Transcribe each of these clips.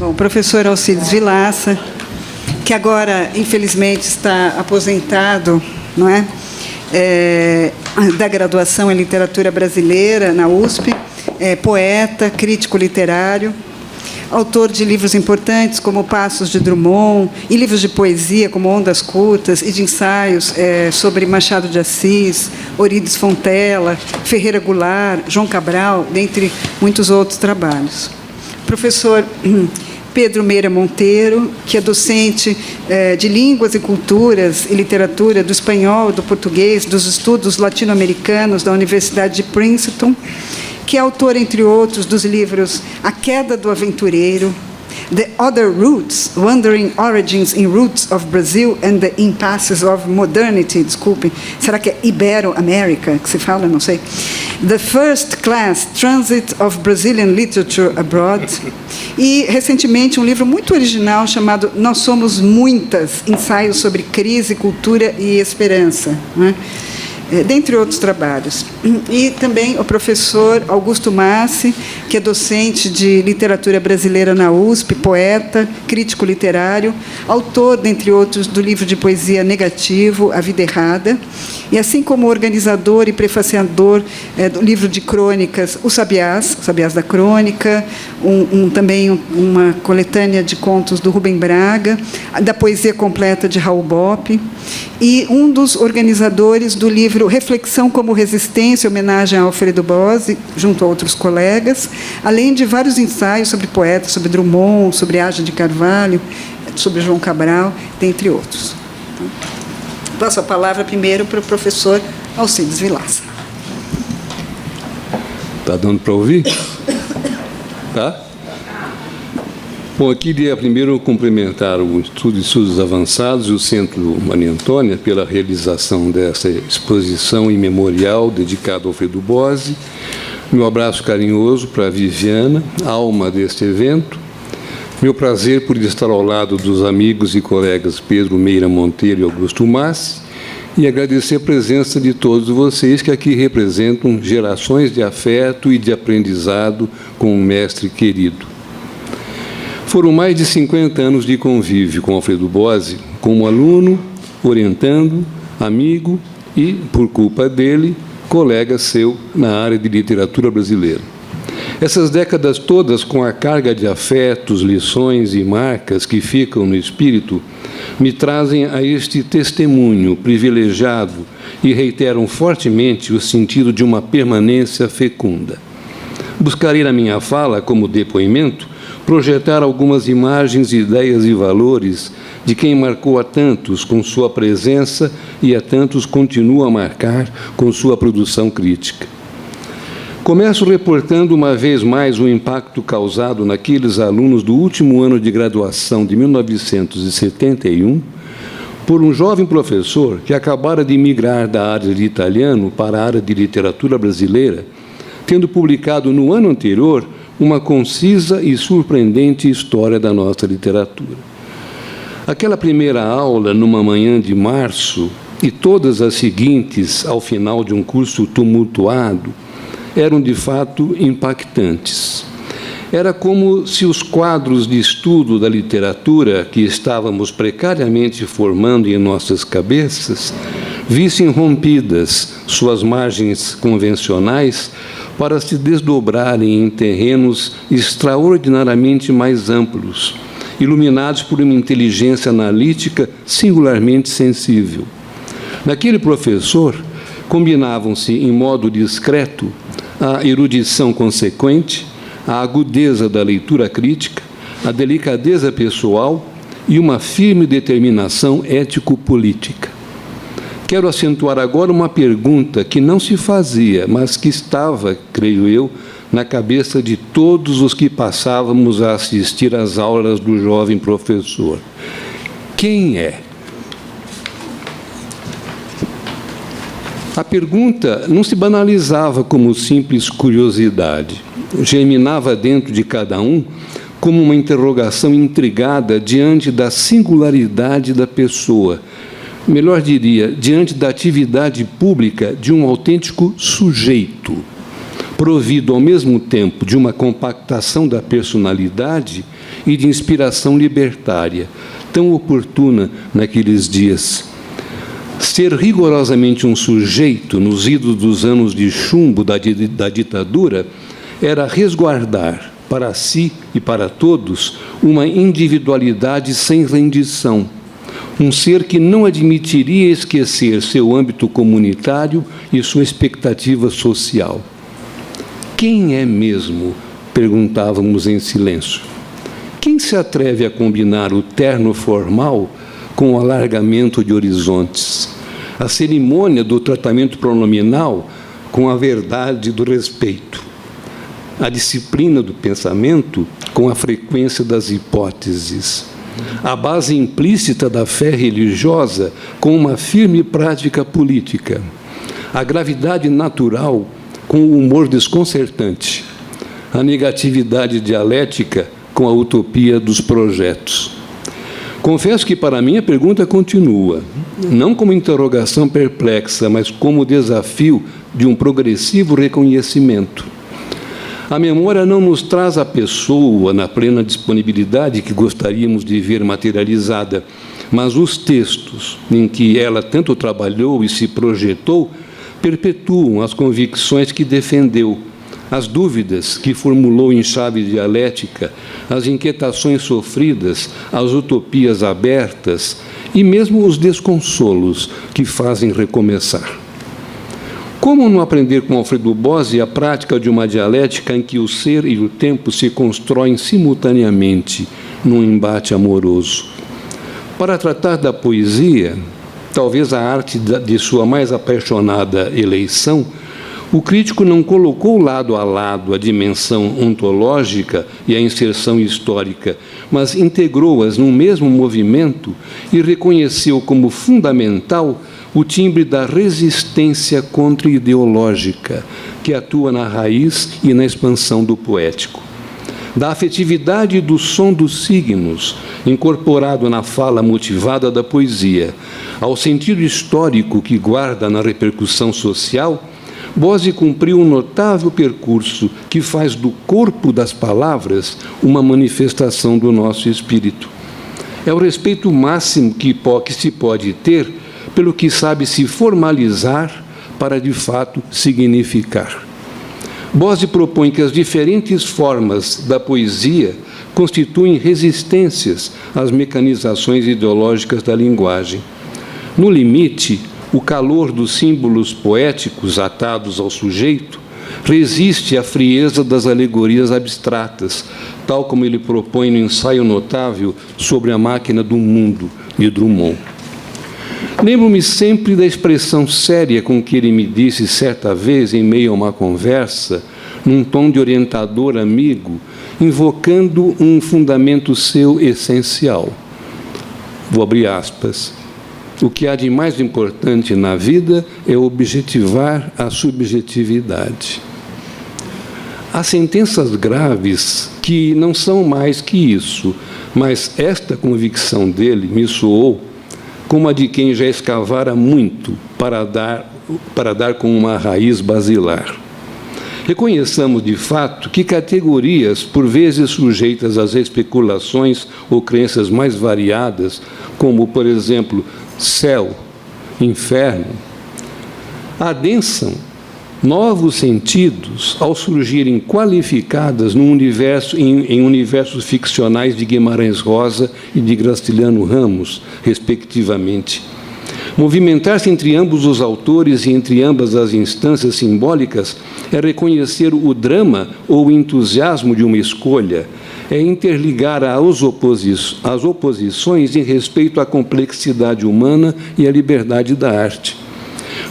Bom, o professor Alcides Vilaça, que agora, infelizmente, está aposentado, não é? Da graduação em Literatura Brasileira, na USP, poeta, crítico literário, autor de livros importantes como Passos de Drummond, e livros de poesia como Ondas Curtas, e de ensaios sobre Machado de Assis, Eurípides Fontela, Ferreira Goulart, João Cabral, dentre muitos outros trabalhos. Professor Pedro Meira Monteiro, que é docente de Línguas e Culturas e Literatura do espanhol, do português, dos estudos latino-americanos da Universidade de Princeton, que é autor, entre outros, dos livros A Queda do Aventureiro, The Other Roots, Wandering Origins and Roots of Brazil and the Impasses of Modernity, desculpem, será que é Ibero-América que se fala? Não sei. The First Class Transit of Brazilian Literature Abroad. E, recentemente, um livro muito original chamado Nós Somos Muitas, Ensaios sobre Crise, Cultura e Esperança, né? Dentre outros trabalhos. E também o professor Augusto Massi, que é docente de literatura brasileira na USP, poeta, crítico literário, autor, dentre outros, do livro de poesia Negativo, A Vida Errada, e assim como organizador e prefaciador do livro de crônicas Os Sabiás da Crônica, também uma coletânea de contos do Rubem Braga, da poesia completa de Raul Bopp, e um dos organizadores do livro Reflexão como Resistência, homenagem a Alfredo Bose, junto a outros colegas, além de vários ensaios sobre poetas, sobre Drummond, sobre Ágia de Carvalho, sobre João Cabral, dentre outros. Passo a palavra primeiro para o professor Alcides Vilaça. Está dando para ouvir? Tá? Bom, eu queria primeiro cumprimentar o Instituto de Estudos Avançados e o Centro Maria Antônia pela realização dessa exposição imemorial dedicada ao Alfredo Bose. Meu abraço carinhoso para a Viviana, alma deste evento. Meu prazer por estar ao lado dos amigos e colegas Pedro Meira Monteiro e Augusto Massi, e agradecer a presença de todos vocês que aqui representam gerações de afeto e de aprendizado com um mestre querido. Foram mais de 50 anos de convívio com Alfredo Bose, como aluno, orientando, amigo e, por culpa dele, colega seu na área de literatura brasileira. Essas décadas todas, com a carga de afetos, lições e marcas que ficam no espírito, me trazem a este testemunho privilegiado e reiteram fortemente o sentido de uma permanência fecunda. Buscarei na minha fala, como depoimento, projetar algumas imagens, ideias e valores de quem marcou a tantos com sua presença e a tantos continua a marcar com sua produção crítica. Começo reportando uma vez mais o impacto causado naqueles alunos do último ano de graduação de 1971 por um jovem professor que acabara de migrar da área de italiano para a área de literatura brasileira, tendo publicado no ano anterior uma concisa e surpreendente história da nossa literatura. Aquela primeira aula, numa manhã de março, e todas as seguintes, ao final de um curso tumultuado, eram, de fato, impactantes. Era como se os quadros de estudo da literatura que estávamos precariamente formando em nossas cabeças vissem rompidas suas margens convencionais para se desdobrarem em terrenos extraordinariamente mais amplos, iluminados por uma inteligência analítica singularmente sensível. Naquele professor, combinavam-se em modo discreto a erudição consequente, a agudeza da leitura crítica, a delicadeza pessoal e uma firme determinação ético-política. Quero acentuar agora uma pergunta que não se fazia, mas que estava, creio eu, na cabeça de todos os que passávamos a assistir às aulas do jovem professor. Quem é? A pergunta não se banalizava como simples curiosidade, germinava dentro de cada um como uma interrogação intrigada diante da singularidade da pessoa, melhor diria, diante da atividade pública de um autêntico sujeito, provido ao mesmo tempo de uma compactação da personalidade e de inspiração libertária, tão oportuna naqueles dias. Ser rigorosamente um sujeito nos idos dos anos de chumbo da ditadura era resguardar para si e para todos uma individualidade sem rendição, um ser que não admitiria esquecer seu âmbito comunitário e sua expectativa social. Quem é mesmo? Perguntávamos em silêncio. Quem se atreve a combinar o terno formal com o alargamento de horizontes, a cerimônia do tratamento pronominal com a verdade do respeito, a disciplina do pensamento com a frequência das hipóteses, a base implícita da fé religiosa com uma firme prática política, a gravidade natural com o humor desconcertante, a negatividade dialética com a utopia dos projetos. Confesso que, para mim, a pergunta continua, não como interrogação perplexa, mas como desafio de um progressivo reconhecimento. A memória não nos traz a pessoa na plena disponibilidade que gostaríamos de ver materializada, mas os textos em que ela tanto trabalhou e se projetou perpetuam as convicções que defendeu, as dúvidas que formulou em chave dialética, as inquietações sofridas, as utopias abertas e mesmo os desconsolos que fazem recomeçar. Como não aprender com Alfredo Bose a prática de uma dialética em que o ser e o tempo se constroem simultaneamente num embate amoroso? Para tratar da poesia, talvez a arte de sua mais apaixonada eleição, o crítico não colocou lado a lado a dimensão ontológica e a inserção histórica, mas integrou-as num mesmo movimento e reconheceu como fundamental o timbre da resistência contra-ideológica, que atua na raiz e na expansão do poético. Da afetividade do som dos signos, incorporado na fala motivada da poesia, ao sentido histórico que guarda na repercussão social, Bose cumpriu um notável percurso que faz do corpo das palavras uma manifestação do nosso espírito. É o respeito máximo que se pode ter pelo que sabe se formalizar para, de fato, significar. Bose propõe que as diferentes formas da poesia constituem resistências às mecanizações ideológicas da linguagem. No limite, o calor dos símbolos poéticos atados ao sujeito resiste à frieza das alegorias abstratas, tal como ele propõe no ensaio notável sobre a máquina do mundo, de Drummond. Lembro-me sempre da expressão séria com que ele me disse certa vez, em meio a uma conversa, num tom de orientador amigo, invocando um fundamento seu essencial. Vou abrir aspas. O que há de mais importante na vida é objetivar a subjetividade. Há sentenças graves que não são mais que isso, mas esta convicção dele me soou como a de quem já escavara muito para dar com uma raiz basilar. Reconheçamos, de fato, que categorias, por vezes sujeitas às especulações ou crenças mais variadas, como, por exemplo, céu, inferno, adensam novos sentidos ao surgirem qualificadas num universo, em universos ficcionais de Guimarães Rosa e de Graciliano Ramos, respectivamente. Movimentar-se entre ambos os autores e entre ambas as instâncias simbólicas é reconhecer o drama ou o entusiasmo de uma escolha, é interligar as oposições em respeito à complexidade humana e à liberdade da arte.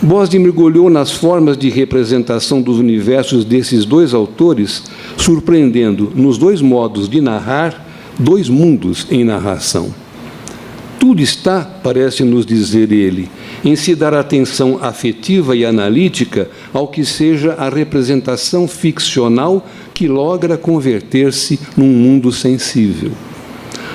Bose mergulhou nas formas de representação dos universos desses dois autores, surpreendendo, nos dois modos de narrar, dois mundos em narração. Tudo está, parece nos dizer ele, em se dar atenção afetiva e analítica ao que seja a representação ficcional que logra converter-se num mundo sensível.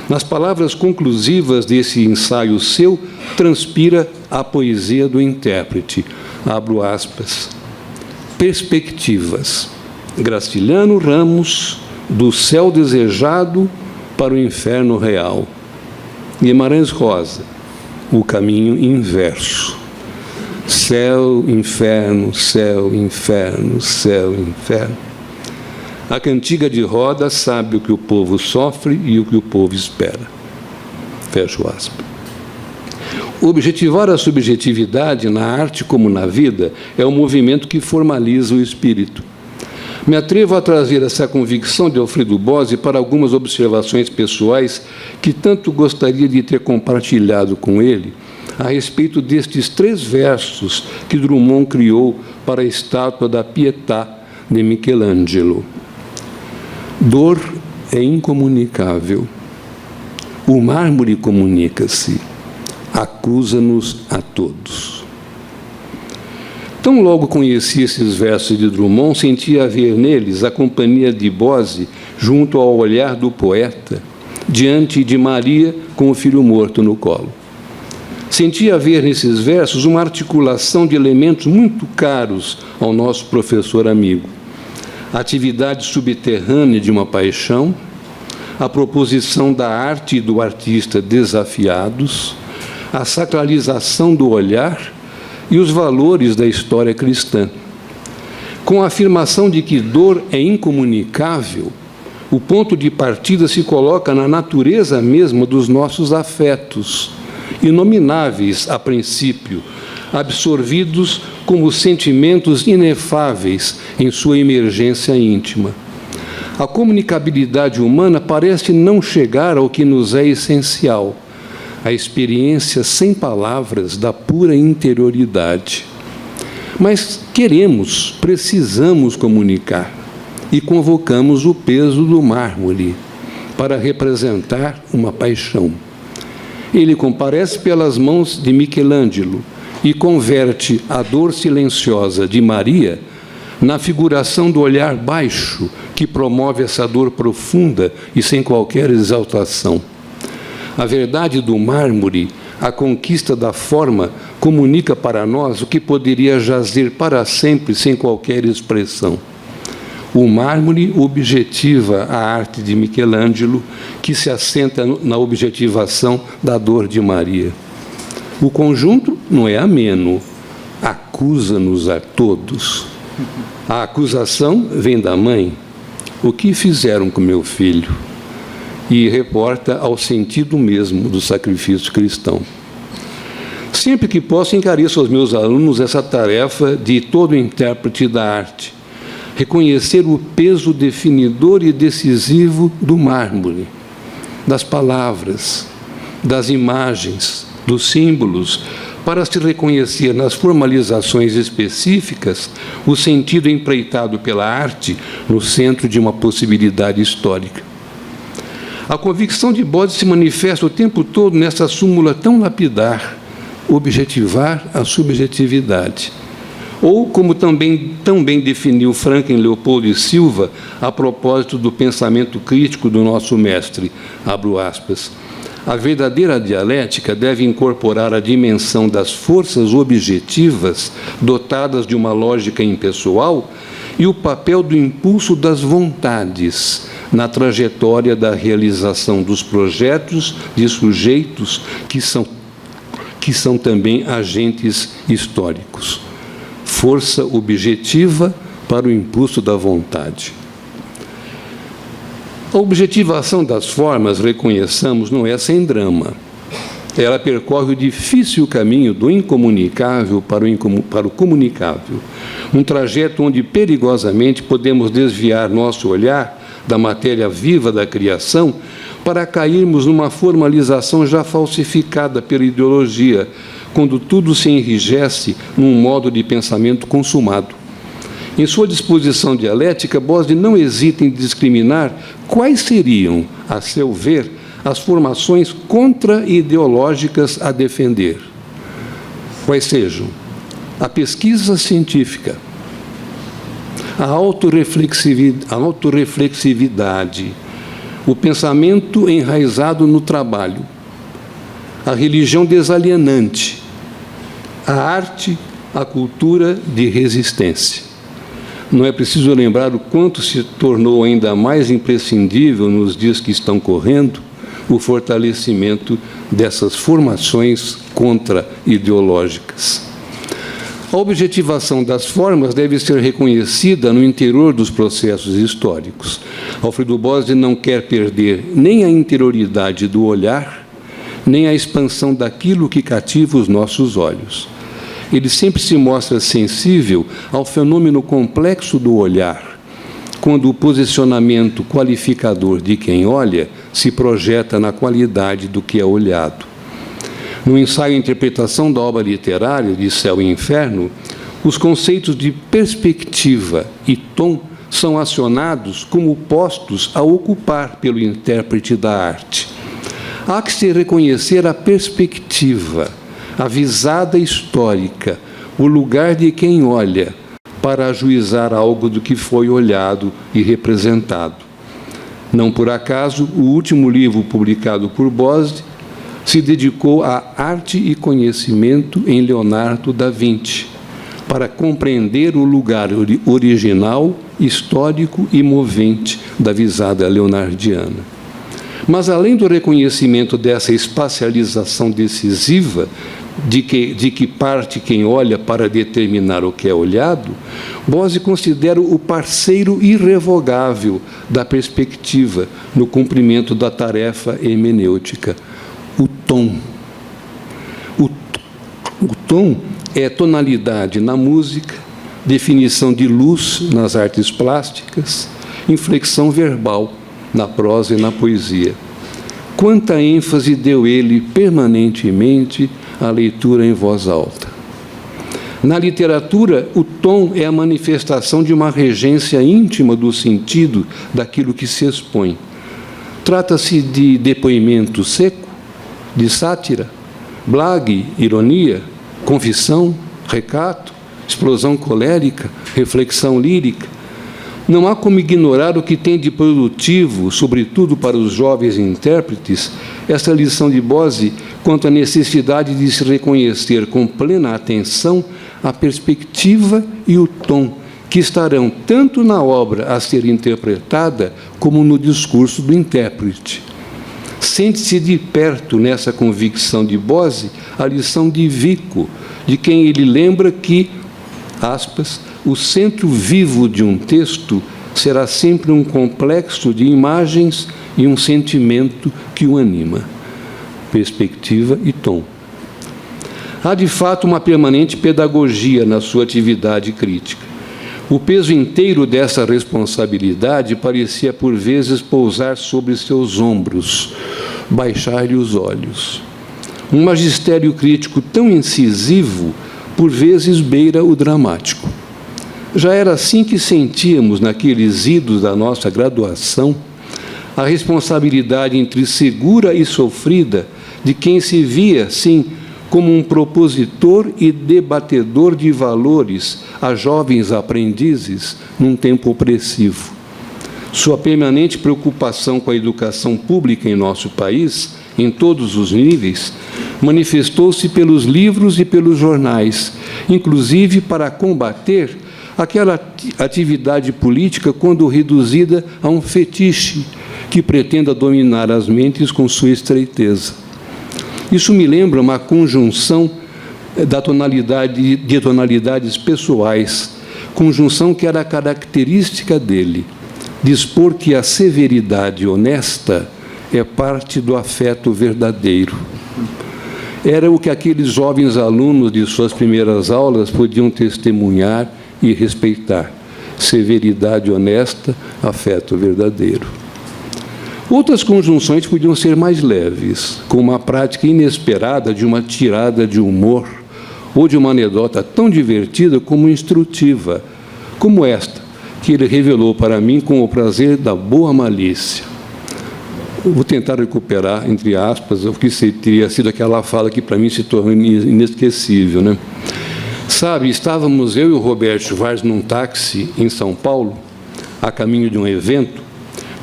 Nas palavras conclusivas desse ensaio seu, transpira a poesia do intérprete. Abro aspas. Perspectivas. Graciliano Ramos, do céu desejado, para o inferno real. Guimarães Rosa, o caminho inverso. Céu, inferno, céu, inferno, céu, inferno. A cantiga de Roda sabe o que o povo sofre e o que o povo espera. Fecho aspas. Objetivar a subjetividade na arte como na vida é um movimento que formaliza o espírito. Me atrevo a trazer essa convicção de Alfredo Bose para algumas observações pessoais que tanto gostaria de ter compartilhado com ele a respeito destes 3 versos que Drummond criou para a estátua da Pietà de Michelangelo. Dor é incomunicável. O mármore comunica-se. Acusa-nos a todos. Tão logo conheci esses versos de Drummond, sentia haver neles a companhia de Bose junto ao olhar do poeta, diante de Maria com o filho morto no colo. Sentia haver nesses versos uma articulação de elementos muito caros ao nosso professor amigo. A atividade subterrânea de uma paixão, a proposição da arte e do artista desafiados, a sacralização do olhar e os valores da história cristã. Com a afirmação de que dor é incomunicável, o ponto de partida se coloca na natureza mesma dos nossos afetos, inomináveis a princípio, absorvidos como sentimentos inefáveis em sua emergência íntima. A comunicabilidade humana parece não chegar ao que nos é essencial, a experiência sem palavras da pura interioridade. Mas precisamos comunicar, e convocamos o peso do mármore para representar uma paixão. Ele comparece pelas mãos de Michelangelo e converte a dor silenciosa de Maria na figuração do olhar baixo que promove essa dor profunda e sem qualquer exaltação. A verdade do mármore, a conquista da forma, comunica para nós o que poderia jazer para sempre sem qualquer expressão. O mármore objetiva a arte de Michelangelo, que se assenta na objetivação da dor de Maria. O conjunto não é ameno, acusa-nos a todos. A acusação vem da mãe. O que fizeram com meu filho? E reporta ao sentido mesmo do sacrifício cristão. Sempre que posso, encareço aos meus alunos essa tarefa de todo intérprete da arte, reconhecer o peso definidor e decisivo do mármore, das palavras, das imagens, dos símbolos, para se reconhecer nas formalizações específicas o sentido empreitado pela arte no centro de uma possibilidade histórica. A convicção de Bose se manifesta o tempo todo nessa súmula tão lapidar, objetivar a subjetividade. Ou, como tão bem definiu Franklin Leopoldo e Silva, a propósito do pensamento crítico do nosso mestre, abro aspas, a verdadeira dialética deve incorporar a dimensão das forças objetivas dotadas de uma lógica impessoal e o papel do impulso das vontades na trajetória da realização dos projetos de sujeitos que são também agentes históricos. Força objetiva para o impulso da vontade. A objetivação das formas, reconheçamos, não é sem drama. Ela percorre o difícil caminho do incomunicável para o comunicável, um trajeto onde perigosamente podemos desviar nosso olhar da matéria viva da criação para cairmos numa formalização já falsificada pela ideologia, quando tudo se enrijece num modo de pensamento consumado. Em sua disposição dialética, Bose não hesita em discriminar quais seriam, a seu ver, as formações contra-ideológicas a defender. Quais sejam a pesquisa científica, a autorreflexividade, o pensamento enraizado no trabalho, a religião desalienante, a arte, a cultura de resistência. não é preciso lembrar o quanto se tornou ainda mais imprescindível nos dias que estão correndo o fortalecimento dessas formações contra-ideológicas. A objetivação das formas deve ser reconhecida no interior dos processos históricos. Alfredo Bose não quer perder nem a interioridade do olhar, nem a expansão daquilo que cativa os nossos olhos. Ele sempre se mostra sensível ao fenômeno complexo do olhar, quando o posicionamento qualificador de quem olha se projeta na qualidade do que é olhado. No ensaio Interpretação da Obra Literária, de Céu e Inferno, os conceitos de perspectiva e tom são acionados como postos a ocupar pelo intérprete da arte. Há que se reconhecer a perspectiva, a visada histórica, o lugar de quem olha, para ajuizar algo do que foi olhado e representado. Não por acaso, o último livro publicado por Bose se dedicou à arte e conhecimento em Leonardo da Vinci, para compreender o lugar original, histórico e movente da visada leonardiana. Mas, além do reconhecimento dessa espacialização decisiva, de que parte quem olha para determinar o que é olhado, Bose considera o parceiro irrevogável da perspectiva no cumprimento da tarefa hermenêutica, o tom. O tom é tonalidade na música, definição de luz nas artes plásticas, inflexão verbal na prosa e na poesia. Quanta ênfase deu ele permanentemente à leitura em voz alta. Na literatura, o tom é a manifestação de uma regência íntima do sentido daquilo que se expõe. Trata-se de depoimento seco, de sátira, blague, ironia, confissão, recato, explosão colérica, reflexão lírica. Não há como ignorar o que tem de produtivo, sobretudo para os jovens intérpretes, essa lição de Bose quanto à necessidade de se reconhecer com plena atenção a perspectiva e o tom que estarão tanto na obra a ser interpretada como no discurso do intérprete. Sente-se de perto, nessa convicção de Bose, a lição de Vico, de quem ele lembra que, aspas, o centro vivo de um texto será sempre um complexo de imagens e um sentimento que o anima. Perspectiva e tom. Há, de fato, uma permanente pedagogia na sua atividade crítica. O peso inteiro dessa responsabilidade parecia, por vezes, pousar sobre seus ombros, baixar-lhe os olhos. Um magistério crítico tão incisivo, por vezes, beira o dramático. Já era assim que sentíamos, naqueles idos da nossa graduação, a responsabilidade entre segura e sofrida de quem se via, sim, como um propositor e debatedor de valores a jovens aprendizes num tempo opressivo. Sua permanente preocupação com a educação pública em nosso país, em todos os níveis, manifestou-se pelos livros e pelos jornais, inclusive para combater aquela atividade política quando reduzida a um fetiche que pretenda dominar as mentes com sua estreiteza. Isso me lembra uma conjunção de tonalidades pessoais, conjunção que era característica dele, dispor que a severidade honesta é parte do afeto verdadeiro. Era o que aqueles jovens alunos de suas primeiras aulas podiam testemunhar e respeitar. Severidade honesta, afeto verdadeiro. Outras conjunções podiam ser mais leves, como a prática inesperada de uma tirada de humor ou de uma anedota tão divertida como instrutiva, como esta, que ele revelou para mim com o prazer da boa malícia. Eu vou tentar recuperar, entre aspas, o que teria sido aquela fala que para mim se tornou inesquecível, né? Sabe, estávamos eu e o Roberto Vaz num táxi em São Paulo, a caminho de um evento,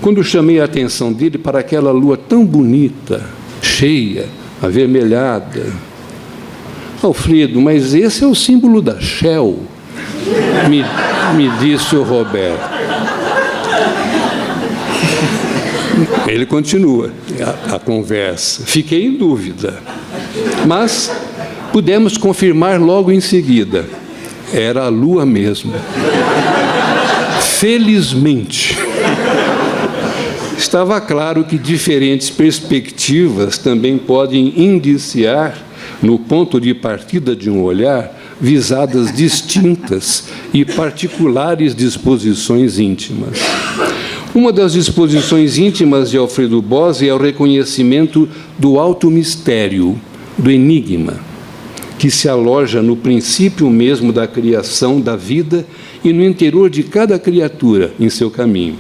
quando chamei a atenção dele para aquela lua tão bonita, cheia, avermelhada. Alfredo, mas esse é o símbolo da Shell. me disse o Roberto. Ele continua a conversa. Fiquei em dúvida, mas pudemos confirmar logo em seguida. Era a lua mesmo. Felizmente. Estava claro que diferentes perspectivas também podem indiciar, no ponto de partida de um olhar, visadas distintas e particulares disposições íntimas. Uma das disposições íntimas de Alfredo Bose é o reconhecimento do alto mistério, do enigma, que se aloja no princípio mesmo da criação da vida e no interior de cada criatura em seu caminho.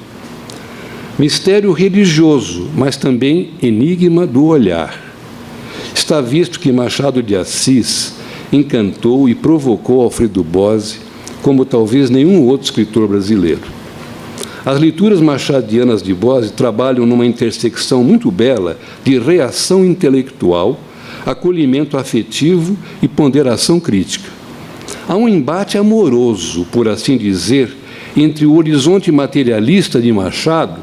Mistério religioso, mas também enigma do olhar. Está visto que Machado de Assis encantou e provocou Alfredo Bose como talvez nenhum outro escritor brasileiro. As leituras machadianas de Bose trabalham numa intersecção muito bela de reação intelectual, acolhimento afetivo e ponderação crítica. Há um embate amoroso, por assim dizer, entre o horizonte materialista de Machado,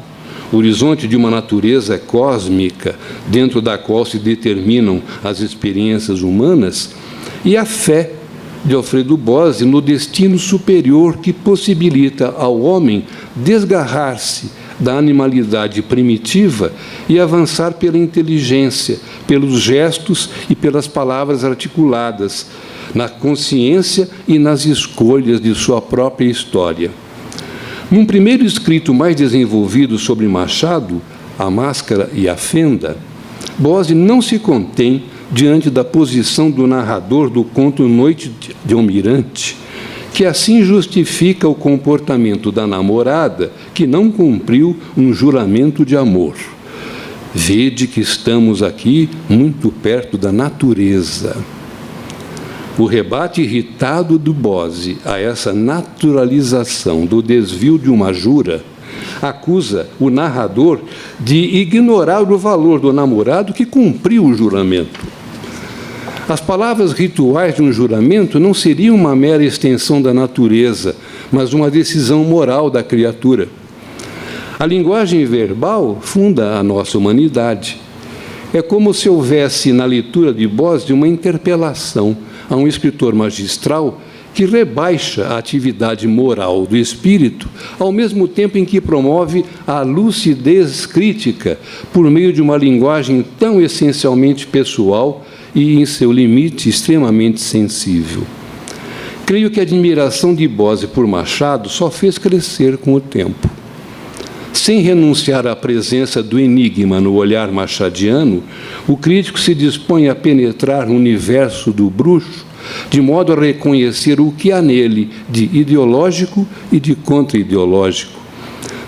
o horizonte de uma natureza cósmica, dentro da qual se determinam as experiências humanas, e a fé de Alfredo Bose no destino superior que possibilita ao homem desgarrar-se da animalidade primitiva e avançar pela inteligência, pelos gestos e pelas palavras articuladas, na consciência e nas escolhas de sua própria história. Num primeiro escrito mais desenvolvido sobre Machado, A Máscara e a Fenda, Bose não se contém diante da posição do narrador do conto Noite de Almirante, que assim justifica o comportamento da namorada que não cumpriu um juramento de amor. Vede que estamos aqui muito perto da natureza. O rebate irritado do Bose a essa naturalização do desvio de uma jura acusa o narrador de ignorar o valor do namorado que cumpriu o juramento. As palavras rituais de um juramento não seriam uma mera extensão da natureza, mas uma decisão moral da criatura. A linguagem verbal funda a nossa humanidade. É como se houvesse na leitura de Bose uma interpelação a um escritor magistral que rebaixa a atividade moral do espírito, ao mesmo tempo em que promove a lucidez crítica por meio de uma linguagem tão essencialmente pessoal e, em seu limite, extremamente sensível. Creio que a admiração de Bose por Machado só fez crescer com o tempo. Sem renunciar à presença do enigma no olhar machadiano, o crítico se dispõe a penetrar no universo do bruxo, de modo a reconhecer o que há nele de ideológico e de contra-ideológico.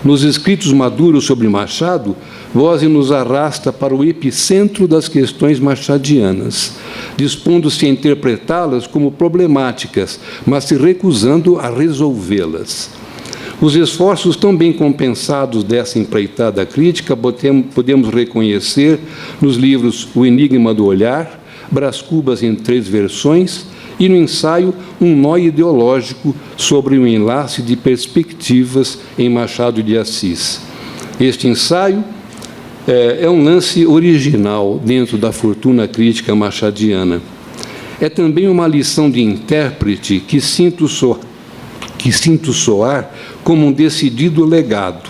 Nos escritos maduros sobre Machado, Bose nos arrasta para o epicentro das questões machadianas, dispondo-se a interpretá-las como problemáticas, mas se recusando a resolvê-las. Os esforços tão bem compensados dessa empreitada crítica podemos reconhecer nos livros O Enigma do Olhar, Brás Cubas em 3 versões, e no ensaio Um Nó Ideológico sobre o enlace de perspectivas em Machado de Assis. Este ensaio é um lance original dentro da fortuna crítica machadiana. É também uma lição de intérprete que sinto soar como um decidido legado.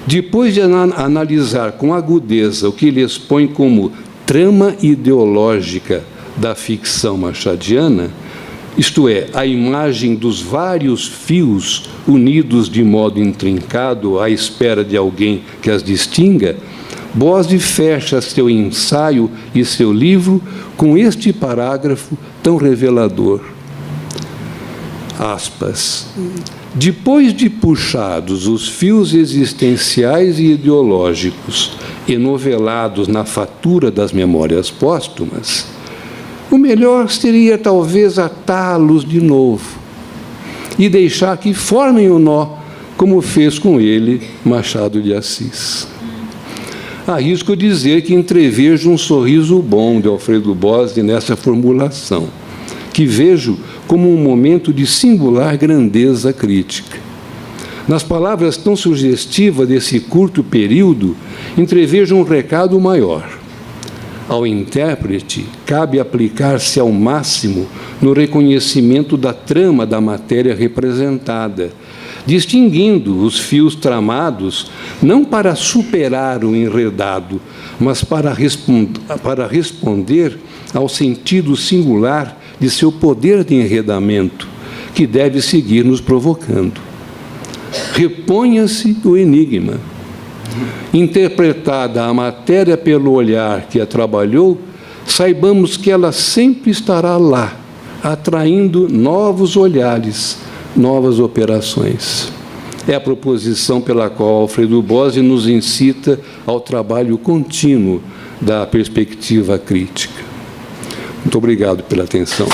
Depois de analisar com agudeza o que ele expõe como trama ideológica da ficção machadiana, isto é, a imagem dos vários fios unidos de modo intrincado à espera de alguém que as distinga, Bose fecha seu ensaio e seu livro com este parágrafo tão revelador. Aspas. Depois de puxados os fios existenciais e ideológicos enovelados na fatura das memórias póstumas, o melhor seria talvez atá-los de novo e deixar que formem o nó, como fez com ele Machado de Assis. Arrisco dizer que entrevejo um sorriso bom de Alfredo Bose nessa formulação, que vejo como um momento de singular grandeza crítica. Nas palavras tão sugestivas desse curto período, entrevejo um recado maior. Ao intérprete, cabe aplicar-se ao máximo no reconhecimento da trama da matéria representada, distinguindo os fios tramados não para superar o enredado, mas para responder ao sentido singular de seu poder de enredamento, que deve seguir nos provocando. Reponha-se o enigma. Interpretada a matéria pelo olhar que a trabalhou, saibamos que ela sempre estará lá, atraindo novos olhares, novas operações. É a proposição pela qual Alfredo Bose nos incita ao trabalho contínuo da perspectiva crítica. Muito obrigado pela atenção.